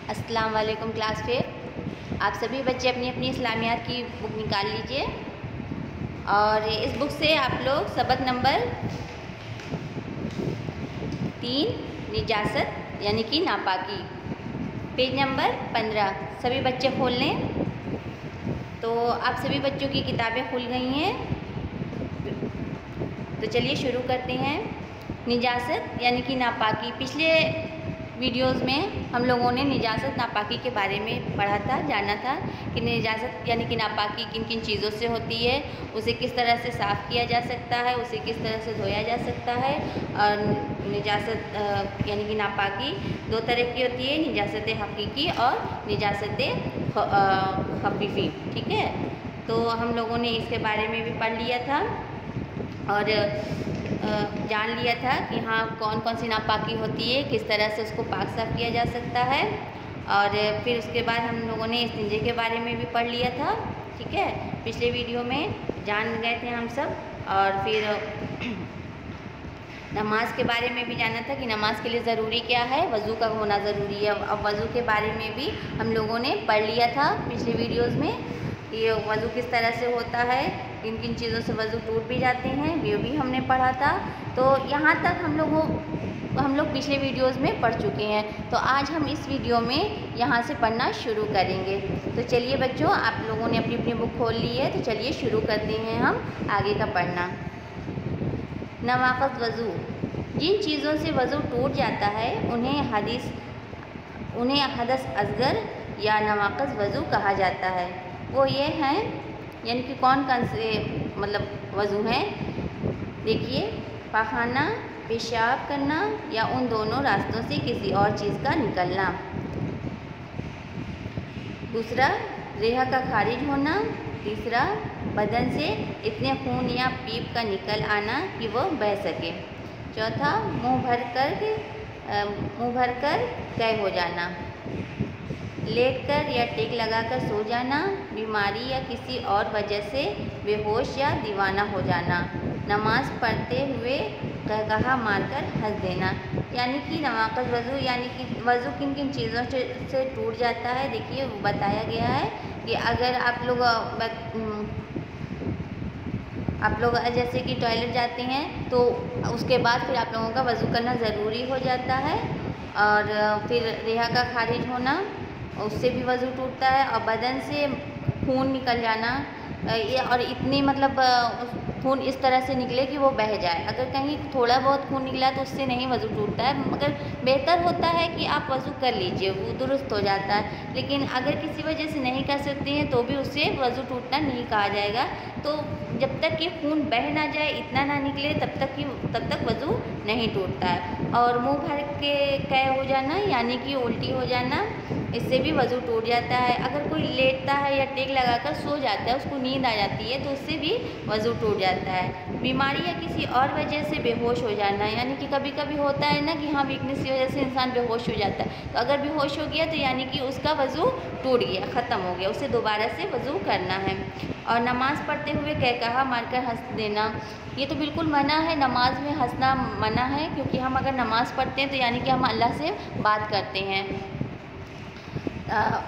अस्सलाम वालेकुम class fair. आप सभी बच्चे अपनी अपनी इस्लामियात की बुक निकाल लीजिए और इस बुक से आप लोग सबक नंबर 3 निजासत यानी कि नापाकी, पेज नंबर 15 सभी बच्चे खोल लें। तो आप सभी बच्चों की किताबें खुल गई हैं, तो चलिए शुरू करते हैं। निजासत यानी कि नापाकी। पिछले वीडियोस में हम लोगों ने निजासत नापाकी के बारे में पढ़ा था, जाना था कि निजासत यानी कि नापाकी किन किन चीज़ों से होती है, उसे किस तरह से साफ़ किया जा सकता है, उसे किस तरह से धोया जा सकता है। और निजासत यानी कि नापाकी दो तरह की होती है, निजासत हकीकी और निजासत खफीफी। ठीक है, तो हम लोगों ने इसके बारे में भी पढ़ लिया था और जान लिया था कि हाँ कौन कौन सी नापाकी होती है, किस तरह से उसको पाक साफ किया जा सकता है। और फिर उसके बाद हम लोगों ने इस्तिंजे के बारे में भी पढ़ लिया था। ठीक है, पिछले वीडियो में जान गए थे हम सब। और फिर नमाज के बारे में भी जाना था कि नमाज के लिए ज़रूरी क्या है, वज़ू का होना ज़रूरी है। अब वज़ू के बारे में भी हम लोगों ने पढ़ लिया था पिछले वीडियोज़ में, ये वज़ू किस तरह से होता है, किन किन चीज़ों से वज़ू टूट भी जाते हैं, ये भी हमने पढ़ा था। तो यहाँ तक हम लोग पिछले वीडियोज़ में पढ़ चुके हैं। तो आज हम इस वीडियो में यहाँ से पढ़ना शुरू करेंगे। तो चलिए बच्चों, आप लोगों ने अपनी अपनी बुक खोल ली है, तो चलिए शुरू करते हैं हम आगे का पढ़ना। नवाक़िज़ वज़ू, जिन चीज़ों से वज़ू टूट जाता है उन्हें हदस असग़र या नवाक़िज़ वज़ू कहा जाता है। वो ये हैं, यानी कि कौन कौन से वज़ू हैं। देखिए, पाखाना, पेशाब करना या उन दोनों रास्तों से किसी और चीज़ का निकलना। दूसरा, रेहा का खारिज होना। तीसरा, बदन से इतने खून या पीप का निकल आना कि वो बह सके। चौथा, मुँह भर कर कै हो जाना। लेटकर या टेक लगाकर सो जाना। बीमारी या किसी और वजह से बेहोश या दीवाना हो जाना। नमाज पढ़ते हुए कहकहा मारकर हंस देना। यानी कि नवाक़िज़ वज़ू यानी कि वज़ू किन किन चीज़ों से टूट जाता है। देखिए, वो बताया गया है कि अगर आप लोग जैसे कि टॉयलेट जाते हैं तो उसके बाद फिर आप लोगों का वज़ू करना ज़रूरी हो जाता है। और फिर रेहा का खारिज होना, उससे भी वज़ू टूटता है। और बदन से खून निकल जाना, ये और इतनी खून इस तरह से निकले कि वो बह जाए। अगर कहीं थोड़ा बहुत खून निकला तो उससे नहीं वज़ू टूटता है, मगर बेहतर होता है कि आप वज़ू कर लीजिए, वो दुरुस्त हो जाता है। लेकिन अगर किसी वजह से नहीं कर सकते हैं तो भी उससे वज़ू टूटना नहीं कहा जाएगा। तो जब तक कि खून बह ना जाए, इतना ना निकले, तब तक वज़ू नहीं टूटता है। और मुँह भर के कै हो जाना यानी कि उल्टी हो जाना, इससे भी वज़ू टूट जाता है। अगर कोई लेटता है या टेक लगाकर सो जाता है, उसको नींद आ जाती है, तो उससे भी वज़ू टूट जाता है। बीमारी या किसी और वजह से बेहोश हो जाना, यानी कि कभी कभी होता है ना कि हाँ वीकनेस की वजह से इंसान बेहोश हो जाता है, तो अगर बेहोश हो गया तो यानी कि उसका वज़ू टूट गया, ख़त्म हो गया, उसे दोबारा से वज़ू करना है। और नमाज़ पढ़ते हुए कहकहा मारकर हंस देना, ये तो बिल्कुल मना है। नमाज में हंसना मना है, क्योंकि हम अगर नमाज़ पढ़ते हैं तो यानी कि हम अल्लाह से बात करते हैं।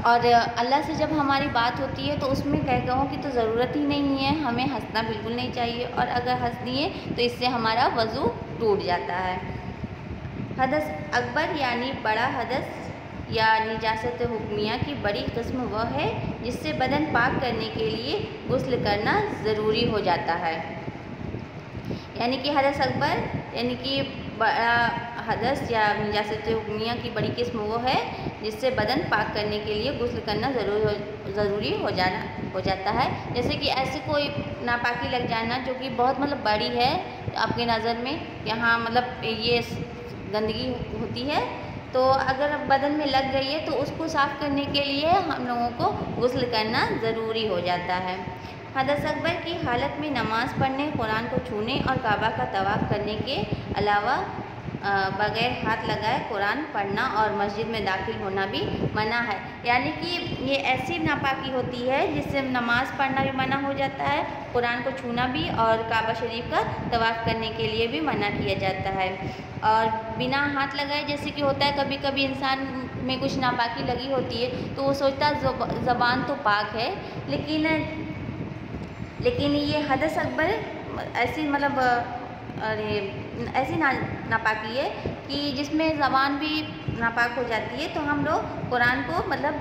और अल्लाह से जब हमारी बात होती है तो उसमें कहकहों की तो ज़रूरत ही नहीं है, हमें हंसना बिल्कुल नहीं चाहिए। और अगर हंस दिए तो इससे हमारा वज़ू टूट जाता है। हदस अकबर यानी बड़ा हदस या निजासत हुक्मिया की बड़ी किस्म वह है जिससे बदन पाक करने के लिए गुस्ल करना ज़रूरी हो जाता है। यानी कि हदस अकबर यानी कि बड़ा हदस या निजासत हुक्मिया की बड़ी किस्म वो है जिससे बदन पाक करने के लिए गुस्ल करना ज़रूरी हो जाता है। जैसे कि ऐसे कोई नापाकी लग जाना जो कि बहुत बड़ी है आपकी नज़र में, यहाँ ये गंदगी होती है, तो अगर बदन में लग गई है तो उसको साफ़ करने के लिए हम लोगों को गुस्ल करना ज़रूरी हो जाता है। हदस अकबर की हालत में नमाज़ पढ़ने, कुरान को छूने और काबा का तवाफ़ करने के अलावा बगैर हाथ लगाए कुरान पढ़ना और मस्जिद में दाखिल होना भी मना है। यानी कि ये ऐसी नापाकी होती है जिससे नमाज़ पढ़ना भी मना हो जाता है, कुरान को छूना भी और काबा शरीफ का तवाफ़ करने के लिए भी मना किया जाता है। और बिना हाथ लगाए जैसे कि होता है कभी कभी इंसान में कुछ नापाकी लगी होती है तो वो सोचता है ज़बान तो पाक है, लेकिन ये हदस अकबर ऐसी मतलब ऐसी नापाकी है कि जिसमें ज़बान भी नापाक हो जाती है। तो हम लोग कुरान को मतलब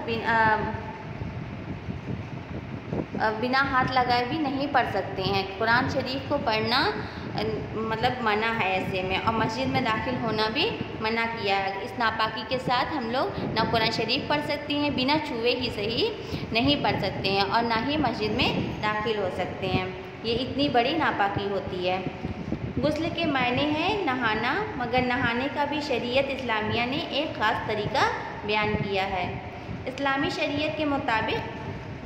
बिना हाथ लगाए भी नहीं पढ़ सकते हैं। कुरान शरीफ को पढ़ना मतलब मना है ऐसे में, और मस्जिद में दाखिल होना भी मना किया है। इस नापाकी के साथ हम लोग ना कुरान शरीफ पढ़ सकते हैं, बिना छुए ही सही नहीं पढ़ सकते हैं, और ना ही मस्जिद में दाखिल हो सकते हैं। ये इतनी बड़ी नापाकी होती है। गुस्ल के मायने हैं नहाना, मगर नहाने का भी शरीयत इस्लामिया ने एक ख़ास तरीका बयान किया है। इस्लामी शरीयत के मुताबिक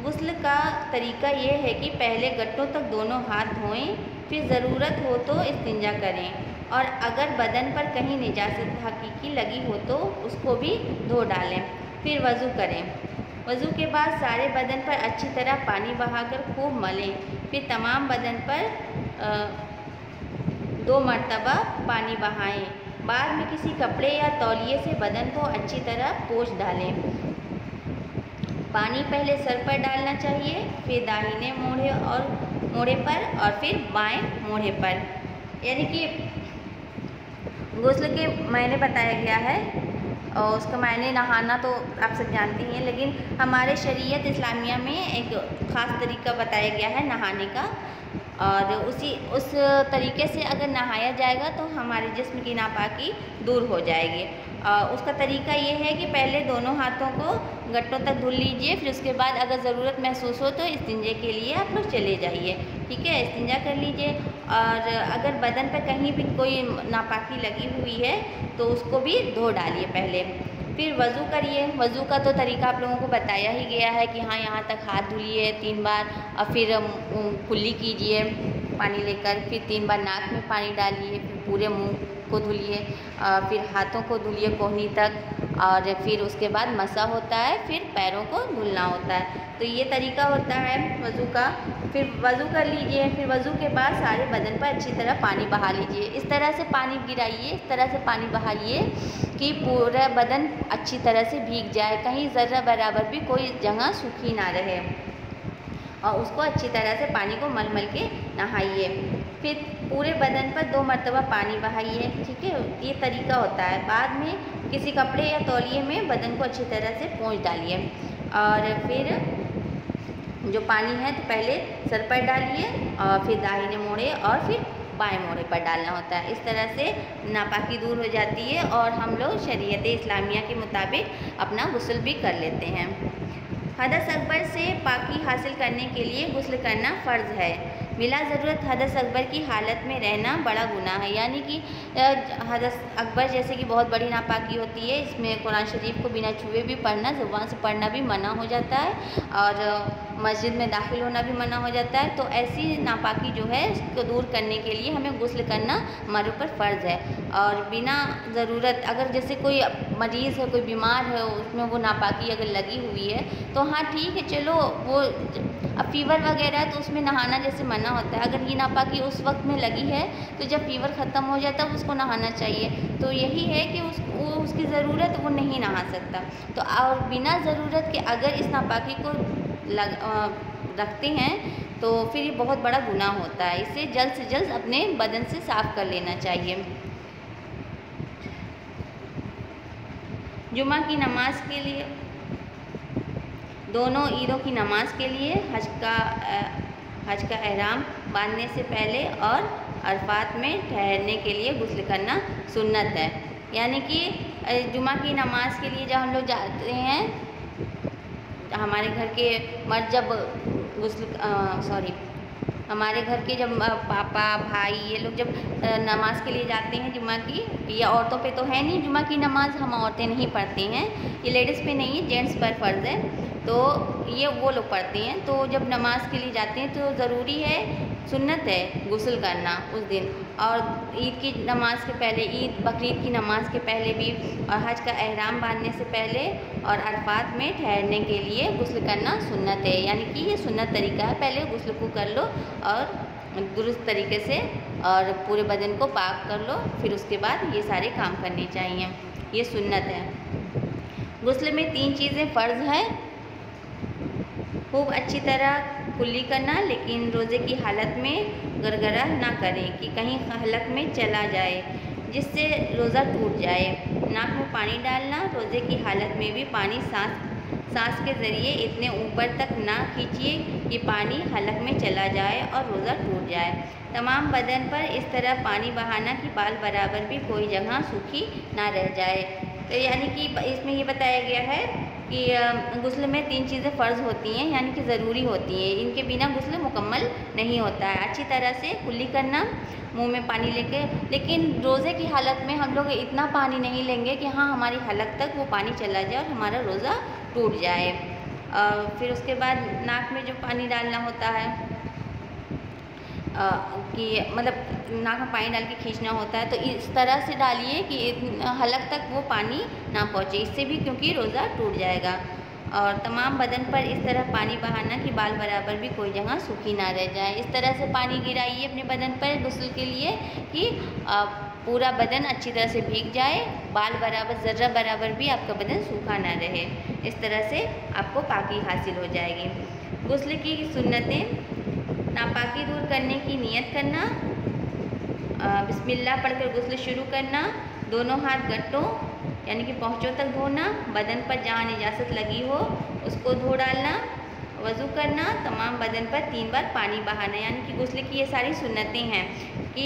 गुस्ल का तरीका ये है कि पहले गट्टों तक दोनों हाथ धोएं, फिर ज़रूरत हो तो इस्तिंजा करें, और अगर बदन पर कहीं निजासत हकीकी लगी हो तो उसको भी धो डालें, फिर वज़ू करें। वज़ू के बाद सारे बदन पर अच्छी तरह पानी बहाकर खूब मलें, फिर तमाम बदन पर 2 मरतबा पानी बहाएं। बाद में किसी कपड़े या तौलिए से बदन को अच्छी तरह पोंछ डालें। पानी पहले सर पर डालना चाहिए, फिर दाहिने मोढ़े पर और फिर बाएं मोढ़े पर। यानी कि गुस्ल के मायने बताया गया है, और उसका मायने नहाना तो आप सब जानती हैं, लेकिन हमारे शरीयत इस्लामिया में एक ख़ास तरीका बताया गया है नहाने का, और उस तरीके से अगर नहाया जाएगा तो हमारे जिस्म की नापाकी दूर हो जाएगी। उसका तरीका ये है कि पहले दोनों हाथों को गट्टों तक धुल लीजिए, फिर उसके बाद अगर ज़रूरत महसूस हो तो इस्तिंजे के लिए आप लोग चले जाइए, ठीक है, इस्तिंजा कर लीजिए। और अगर बदन पर कहीं भी कोई नापाकी लगी हुई है तो उसको भी धो डालिए पहले। फिर वज़ू करिए। वज़ू का तो तरीका आप लोगों को बताया ही गया है कि हाँ, यहाँ तक हाथ धुलिए 3 बार, और फिर कुल्ली कीजिए पानी लेकर, फिर 3 बार नाक में पानी डालिए, फिर पूरे मुंह को धुलिए, फिर हाथों को धुलिए कोहनी तक, और फिर उसके बाद मसा होता है, फिर पैरों को धुलना होता है। तो ये तरीका होता है वज़ू का। फिर वज़ू कर लीजिए, फिर वज़ू के बाद सारे बदन पर अच्छी तरह पानी बहा लीजिए। इस तरह से पानी गिराइए, इस तरह से पानी बहाइए कि पूरा बदन अच्छी तरह से भीग जाए, कहीं ज़र्रा बराबर भी कोई जगह सूखी ना रहे, और उसको अच्छी तरह से पानी को मल के नहाइए। फिर पूरे बदन पर 2 मरतबा पानी बहाइए, ठीक है, ये तरीका होता है। बाद में किसी कपड़े या तौलिए में बदन को अच्छी तरह से पोंछ डालिए, और फिर जो पानी है तो पहले सर पर डालिए, और फिर दाहिने मोड़े और फिर बाएं मोड़े पर डालना होता है। इस तरह से नापाकी दूर हो जाती है, और हम लोग शरीयत इस्लामिया के मुताबिक अपना गुस्ल भी कर लेते हैं। हदस अकबर से पाकी हासिल करने के लिए गुस्ल करना फ़र्ज़ है। बिला ज़रूरत हदस अकबर की हालत में रहना बड़ा गुनाह है। यानी कि हदस अकबर जैसे कि बहुत बड़ी नापाकी होती है, इसमें कुरान शरीफ को बिना छुए भी पढ़ना, ज़ुबान से पढ़ना भी मना हो जाता है, और मस्जिद में दाखिल होना भी मना हो जाता है। तो ऐसी नापाकी जो है उसको दूर करने के लिए हमें गुस्ल करना हमारे ऊपर फ़र्ज़ है। और बिना ज़रूरत अगर जैसे कोई मरीज़ है, कोई बीमार है, उसमें वो नापाकी अगर लगी हुई है तो हाँ ठीक है, चलो वो अब फ़ीवर वगैरह है तो उसमें नहाना जैसे मना होता है। अगर ये नापाकी उस वक्त में लगी है तो जब फ़ीवर ख़त्म हो जाता है उसको नहाना चाहिए। तो यही है कि उसकी ज़रूरत वो नहीं नहा सकता। तो और बिना ज़रूरत के अगर इस नापाकी को रखते हैं तो फिर ये बहुत बड़ा गुनाह होता है। इसे जल्द से जल्द अपने बदन से साफ़ कर लेना चाहिए। जुमा की नमाज के लिए, दोनों ईदों की नमाज के लिए हज का एहराम बांधने से पहले और अरफात में ठहरने के लिए गुस्ल करना सुन्नत है। यानी कि जुमा की नमाज के लिए जब हम लोग जाते हैं, हमारे घर के मर्द जब हमारे घर के जब पापा भाई ये लोग जब नमाज के लिए जाते हैं जुमा की, ये औरतों पे तो है नहीं, जुमा की नमाज हम औरतें नहीं पढ़ती हैं, ये लेडीज़ पे नहीं है, जेंट्स पर फ़र्ज़ है। तो ये वो लोग पढ़ते हैं। तो जब नमाज के लिए जाते हैं तो ज़रूरी है सुन्नत है गुस्ल करना उस दिन। और ईद की नमाज़ के पहले, ईद बकरीद की नमाज़ के पहले भी, और हज का एहराम बांधने से पहले और अरफात में ठहरने के लिए गुस्ल करना सुन्नत है। यानी कि ये सुन्नत तरीका है, पहले गुस्ल को कर लो और दुरुस्त तरीके से और पूरे बदन को पाक कर लो, फिर उसके बाद ये सारे काम करने चाहिए। ये सुन्नत है। गुस्ल में 3 चीज़ें फ़र्ज़ हैं। खूब अच्छी तरह कुल्ली करना, लेकिन रोज़े की हालत में गरगरा ना करें कि कहीं हलक में चला जाए जिससे रोज़ा टूट जाए। नाक में पानी डालना, रोज़े की हालत में भी पानी सांस के ज़रिए इतने ऊपर तक ना खींचिए कि पानी हलक में चला जाए और रोज़ा टूट जाए। तमाम बदन पर इस तरह पानी बहाना कि बाल बराबर भी कोई जगह सूखी ना रह जाए। तो यानी कि इसमें ये बताया गया है कि गुस्ल में 3 चीज़ें फ़र्ज़ होती हैं, यानी कि ज़रूरी होती हैं। इनके बिना गुस्ल मुकम्मल नहीं होता है। अच्छी तरह से कुल्ली करना, मुंह में पानी लेके, लेकिन रोज़े की हालत में हम लोग इतना पानी नहीं लेंगे कि हाँ हमारी हलक तक वो पानी चला जाए और हमारा रोज़ा टूट जाए। फिर उसके बाद नाक में जो पानी डालना होता है कि मतलब नाक में पानी डाल के खींचना होता है, तो इस तरह से डालिए कि हलक तक वो पानी ना पहुँचे, इससे भी क्योंकि रोज़ा टूट जाएगा। और तमाम बदन पर इस तरह पानी बहाना कि बाल बराबर भी कोई जगह सूखी ना रह जाए। इस तरह से पानी गिराइए अपने बदन पर गुस्ल के लिए कि पूरा बदन अच्छी तरह से भीग जाए, बाल बराबर ज़र्रा बराबर भी आपका बदन सूखा ना रहे। इस तरह से आपको पाकी हासिल हो जाएगी। गुस्ल की सुन्नतें: नापाकी दूर करने की नियत करना, बिस्मिल्लाह पढ़कर गुस्ल शुरू करना, दोनों हाथ गट्टों यानी कि पहुँचों तक धोना, बदन पर जहाँ निजासत लगी हो उसको धो डालना, वज़ू करना, तमाम बदन पर 3 बार पानी बहाना। यानी कि गुस्ल की ये सारी सुन्नतें हैं कि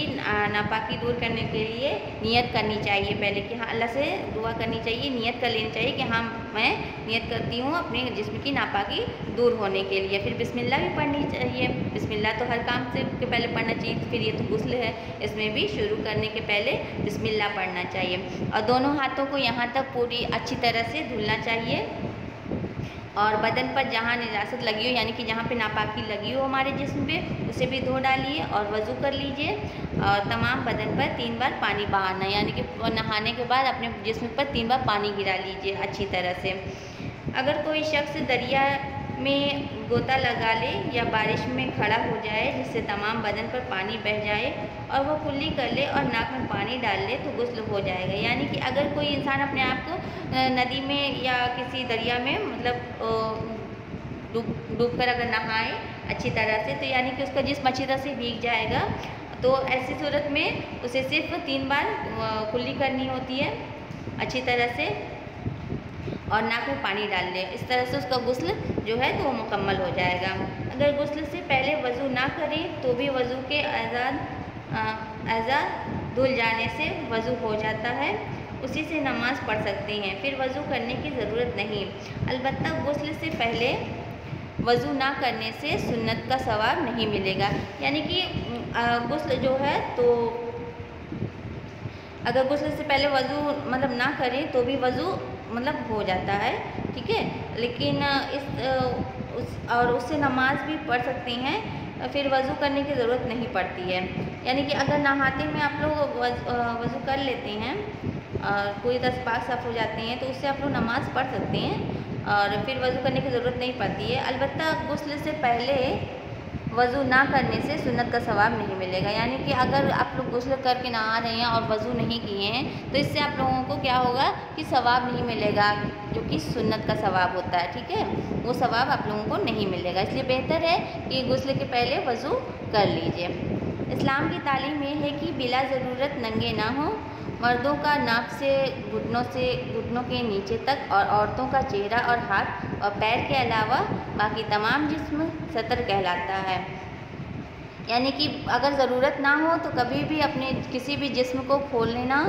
नापाकी दूर करने के लिए नियत करनी चाहिए पहले कि हाँ अल्लाह से दुआ करनी चाहिए, नियत कर लेनी चाहिए कि हाँ मैं नियत करती हूँ अपने जिस्म की नापाकी दूर होने के लिए। फिर बिस्मिल्लाह भी पढ़नी चाहिए। बिस्मिल्लाह तो हर काम से के पहले पढ़ना चाहिए, फिर ये तो गुस्ल है, इसमें भी शुरू करने के पहले बिस्मिल्लाह पढ़ना चाहिए। और दोनों हाथों को यहाँ तक पूरी अच्छी तरह से धुलना चाहिए और बदन पर जहाँ निजासत लगी हो यानी कि जहाँ पे नापाकी लगी हो हमारे जिस्म पे उसे भी धो डालिए और वज़ू कर लीजिए। और तमाम बदन पर 3 बार पानी बहाना, यानी कि नहाने के बाद अपने जिस्म पर 3 बार पानी गिरा लीजिए अच्छी तरह से। अगर कोई शख्स दरिया में गोता लगा ले या बारिश में खड़ा हो जाए जिससे तमाम बदन पर पानी बह जाए और वह कुल्ली कर ले और नाक में पानी डाल ले तो गुस्ल हो जाएगा। यानी कि अगर कोई इंसान अपने आप को नदी में या किसी दरिया में मतलब डूब कर अगर नहाए अच्छी तरह से, तो यानी कि उसका जिस्म अच्छी तरह से भीग जाएगा। तो ऐसी सूरत में उसे सिर्फ 3 बार कुल्ली करनी होती है अच्छी तरह से और नाक में पानी डाल ले। इस तरह से उसका गुस्ल जो है तो वो मुकम्मल हो जाएगा। अगर गुस्ल से पहले वज़ू ना करें तो भी वज़ू के अज़ा धुल जाने से वज़ू हो जाता है, उसी से नमाज़ पढ़ सकते हैं, फिर वज़ू करने की ज़रूरत नहीं। अलबत्ता गुस्ल से पहले वज़ू ना करने से सुन्नत का सवाब नहीं मिलेगा। यानी कि गुस्ल जो है तो अगर गुस्ल से पहले वज़ू मतलब ना करें तो भी वज़ू मतलब हो जाता है, ठीक है, लेकिन उससे नमाज भी पढ़ सकते हैं, फिर वज़ू करने की ज़रूरत नहीं पड़ती है। यानी कि अगर नहाते में आप लोग वज़ू कर लेते हैं और पूरी तरह पाक साफ़ हो जाते हैं तो उससे आप लोग नमाज़ पढ़ सकते हैं और फिर वज़ू करने की ज़रूरत नहीं पड़ती है। अलबत्ता गुस्ल से पहले वज़ू ना करने से सुन्नत का सवाब नहीं मिलेगा। यानी कि अगर आप लोग गुस्ल करके नहा रहे हैं और वज़ू नहीं किए हैं तो इससे आप लोगों को क्या होगा कि सवाब नहीं मिलेगा, जो कि सुन्नत का सवाब होता है, ठीक है, वो सवाब आप लोगों को नहीं मिलेगा। इसलिए बेहतर है कि गुस्ल के पहले वज़ू कर लीजिए। इस्लाम की तालीम ये है कि बिला ज़रूरत नंगे ना हो, मर्दों का नाक से घुटनों के नीचे तक और औरतों का चेहरा और हाथ और पैर के अलावा बाकी तमाम जिस्म सतर कहलाता है। यानी कि अगर ज़रूरत ना हो तो कभी भी अपने किसी भी जिस्म को खोल लेना,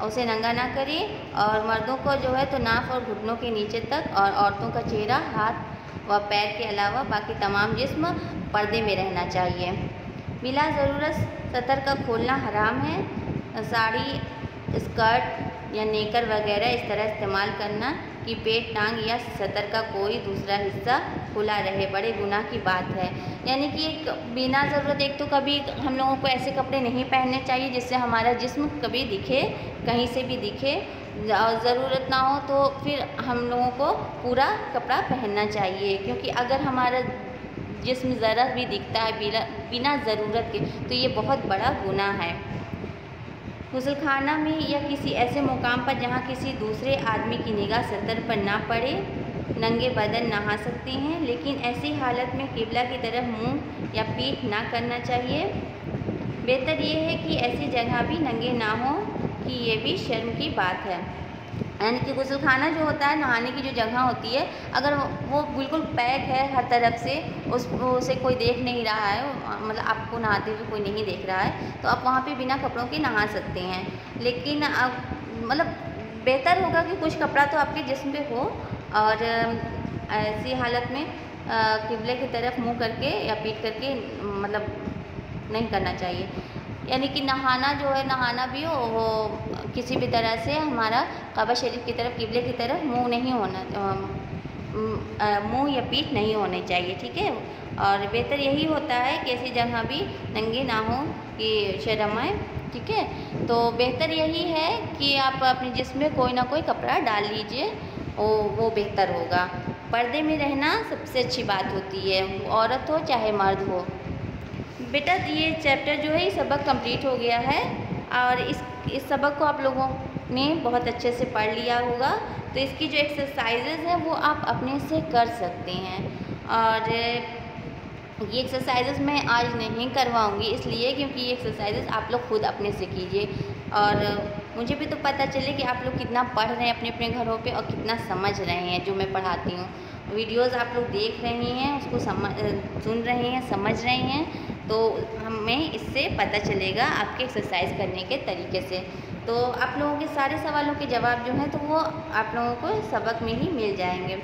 उसे नंगा ना करें। और मर्दों को जो है तो नाक और घुटनों के नीचे तक और औरतों का चेहरा, हाथ व पैर के अलावा बाकी तमाम जिस्म पर्दे में रहना चाहिए। बिला ज़रूरत सतर का खोलना हराम है। साड़ी, स्कर्ट या नेकर वगैरह इस तरह इस्तेमाल करना कि पेट, टांग या सतर का कोई दूसरा हिस्सा खुला रहे, बड़े गुनाह की बात है। यानी कि एक बिना ज़रूरत, एक तो कभी हम लोगों को ऐसे कपड़े नहीं पहनने चाहिए जिससे हमारा जिस्म कभी दिखे, कहीं से भी दिखे, और ज़रूरत ना हो तो फिर हम लोगों को पूरा कपड़ा पहनना चाहिए, क्योंकि अगर हमारा जिस्म ज़रा भी दिखता है बिना ज़रूरत के तो ये बहुत बड़ा गुनाह है। गुस्लखाना में या किसी ऐसे मुकाम पर जहाँ किसी दूसरे आदमी की निगाह सतर पर ना पड़े नंगे बदन नहा सकते हैं, लेकिन ऐसी हालत में किबला की तरफ मुंह या पीठ ना करना चाहिए। बेहतर ये है कि ऐसी जगह भी नंगे ना हो कि ये भी शर्म की बात है। यानी कि गुस्लखाना जो होता है, नहाने की जो जगह होती है, अगर वो बिल्कुल पैक है हर तरफ से, उसे कोई देख नहीं रहा है, मतलब आपको नहाते हुए कोई नहीं देख रहा है, तो आप वहाँ पे बिना कपड़ों के नहा सकते हैं। लेकिन अब मतलब बेहतर होगा कि कुछ कपड़ा तो आपके जिस्म पे हो, और ऐसी हालत में किबले की तरफ मुँह करके या पीठ करके मतलब नहीं करना चाहिए। यानी कि नहाना जो है, नहाना भी हो वो किसी भी तरह से हमारा काबा शरीफ की तरफ, किबले की तरफ मुंह नहीं होना, मुंह या पीठ नहीं होनी चाहिए, ठीक है। और बेहतर यही होता है कि ऐसी जगह भी नंगे ना हो कि शर्म आए, ठीक है। तो बेहतर यही है कि आप अपने जिस्म में कोई ना कोई कपड़ा डाल लीजिए, वो बेहतर होगा। पर्दे में रहना सबसे अच्छी बात होती है, औरत हो चाहे मर्द हो। बेटा ये चैप्टर जो है, ये सबक कंप्लीट हो गया है, और इस सबक को आप लोगों ने बहुत अच्छे से पढ़ लिया होगा। तो इसकी जो एक्सरसाइजेज़ हैं वो आप अपने से कर सकते हैं, और ये एक्सरसाइजेज़ मैं आज नहीं करवाऊंगी इसलिए क्योंकि ये एक्सरसाइजेज़ आप लोग खुद अपने से कीजिए, और मुझे भी तो पता चले कि आप लोग कितना पढ़ रहे हैं अपने अपने घरों पे और कितना समझ रहे हैं जो मैं पढ़ाती हूँ। वीडियोस आप लोग देख रहे हैं, उसको सुन रहे हैं, समझ रहे हैं, तो हमें इससे पता चलेगा आपके एक्सरसाइज करने के तरीके से। तो आप लोगों के सारे सवालों के जवाब जो हैं तो वो आप लोगों को सबक में ही मिल जाएंगे।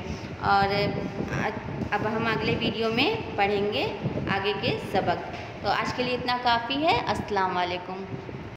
और अब हम अगले वीडियो में पढ़ेंगे आगे के सबक। तो आज के लिए इतना काफ़ी है। अस्सलाम वालेकुम।